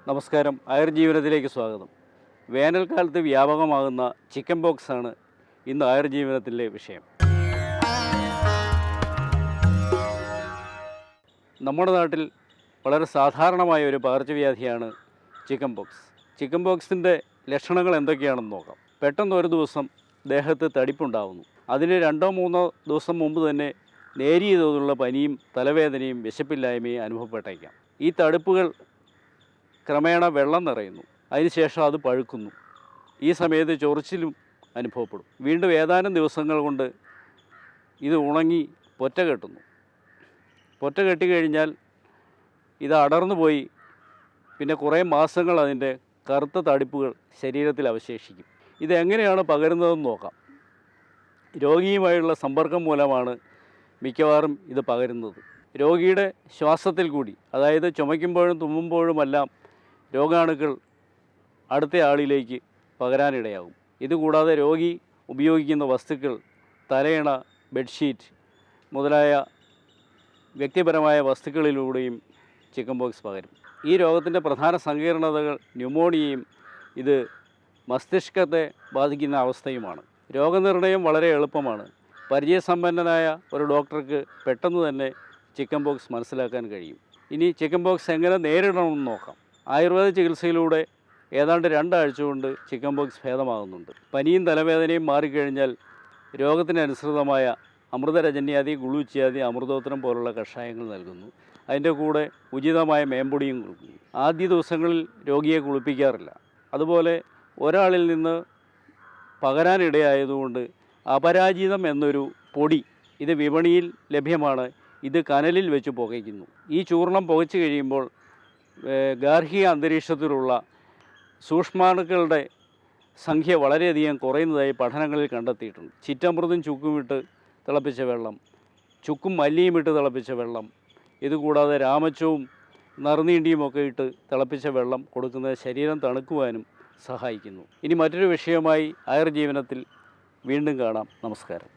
നമസ്കാരം. ആയുർജീവനത്തിലേക്ക് സ്വാഗതം. വേനൽക്കാലത്ത് വ്യാപകമാകുന്ന ചിക്കൻ പോക്സ് ആണ് ഇന്ന് ആയുർജീവനത്തിലെ വിഷയം. നമ്മുടെ നാട്ടിൽ വളരെ സാധാരണമായ ഒരു പകർച്ചവ്യാധിയാണ് ചിക്കൻ പോക്സ്. ചിക്കൻ പോക്സിൻ്റെ ലക്ഷണങ്ങൾ എന്തൊക്കെയാണെന്ന് നോക്കാം. പെട്ടെന്ന് ഒരു ദിവസം ദേഹത്ത് തടിപ്പുണ്ടാകുന്നു. അതിന് 2-3 ദിവസം മുമ്പ് തന്നെ നേരിയ തോതിലുള്ള പനിയും തലവേദനയും വിശപ്പില്ലായ്മയും അനുഭവപ്പെട്ടേക്കാം. ഈ തടുപ്പുകൾ ക്രമേണ വെള്ളം നിറയുന്നു. അതിനുശേഷം അത് പഴുക്കുന്നു. ഈ സമയത്ത് ചൊറിച്ചിലും അനുഭവപ്പെടും. വീണ്ടും ഏതാനും ദിവസങ്ങൾ കൊണ്ട് ഇത് ഉണങ്ങി പൊറ്റ കെട്ടുന്നു. പൊറ്റ കെട്ടിക്കഴിഞ്ഞാൽ ഇത് അടർന്നു പോയി പിന്നെ കുറേ മാസങ്ങൾ അതിൻ്റെ കറുത്ത തടിപ്പുകൾ ശരീരത്തിൽ അവശേഷിക്കും. ഇതെങ്ങനെയാണ് പകരുന്നതെന്ന് നോക്കാം. രോഗിയുമായുള്ള സമ്പർക്കം മൂലമാണ് മിക്കവാറും ഇത് പകരുന്നത്. രോഗിയുടെ ശ്വാസത്തിൽ കൂടി, അതായത് ചുമയ്ക്കുമ്പോഴും തുമ്മുമ്പോഴുമെല്ലാം രോഗാണുക്കൾ അടുത്ത ആളിലേക്ക് പകരാനിടയാകും. ഇതുകൂടാതെ രോഗി ഉപയോഗിക്കുന്ന വസ്തുക്കൾ, തലയണ, ബെഡ്ഷീറ്റ് മുതലായ വ്യക്തിപരമായ വസ്തുക്കളിലൂടെയും ചിക്കൻ പോക്സ് പകരും. ഈ രോഗത്തിൻ്റെ പ്രധാന സങ്കീർണതകൾ ന്യൂമോണിയയും ഇത് മസ്തിഷ്കത്തെ ബാധിക്കുന്ന അവസ്ഥയുമാണ്. രോഗനിർണയം വളരെ എളുപ്പമാണ്. പരിചയസമ്പന്നനായ ഒരു ഡോക്ടർക്ക് പെട്ടെന്ന് തന്നെ ചിക്കൻ പോക്സ് മനസ്സിലാക്കാൻ കഴിയും. ഇനി ചിക്കൻ പോക്സ് എങ്ങനെ നേരിടണമെന്ന് നോക്കാം. ആയുർവേദ ചികിത്സയിലൂടെ ഏതാണ്ട് 2 ആഴ്ച കൊണ്ട് ചിക്കൻ പോക്സ് ഭേദമാകുന്നുണ്ട്. പനിയും തലവേദനയും മാറിക്കഴിഞ്ഞാൽ രോഗത്തിനനുസൃതമായ അമൃതരജന്യാദി, ഗുളൂച്ചിയാദി, അമൃതോത്തരം പോലുള്ള കഷായങ്ങൾ നൽകുന്നു. അതിൻ്റെ കൂടെ ഉചിതമായ മേമ്പൊടിയും കൊടുക്കുന്നു. ആദ്യ ദിവസങ്ങളിൽ രോഗിയെ കുളിപ്പിക്കാറില്ല. അതുപോലെ ഒരാളിൽ നിന്ന് പകരാനിടയായതുകൊണ്ട് അപരാജിതം എന്നൊരു പൊടി, ഇത് വിപണിയിൽ ലഭ്യമാണ്. ഇത് കനലിൽ വെച്ച് പുകയ്ക്കുന്നു. ഈ ചൂർണം പുകച്ചു കഴിയുമ്പോൾ ഗാർഹിക അന്തരീക്ഷത്തിലുള്ള സൂക്ഷ്മാണുക്കളുടെ സംഖ്യ വളരെയധികം കുറയുന്നതായി പഠനങ്ങളിൽ കണ്ടെത്തിയിട്ടുണ്ട്. ചിറ്റമൃതും ചുക്കുമിട്ട് തിളപ്പിച്ച വെള്ളം, ചുക്കും മല്ലിയും ഇട്ട് തിളപ്പിച്ച വെള്ളം, ഇതുകൂടാതെ രാമച്ചവും നറുനീണ്ടിയുമൊക്കെ ഇട്ട് തിളപ്പിച്ച വെള്ളം കൊടുക്കുന്നത് ശരീരം തണുക്കുവാനും സഹായിക്കുന്നു. ഇനി മറ്റൊരു വിഷയമായി ആയുർജീവനത്തിൽ വീണ്ടും കാണാം. നമസ്കാരം.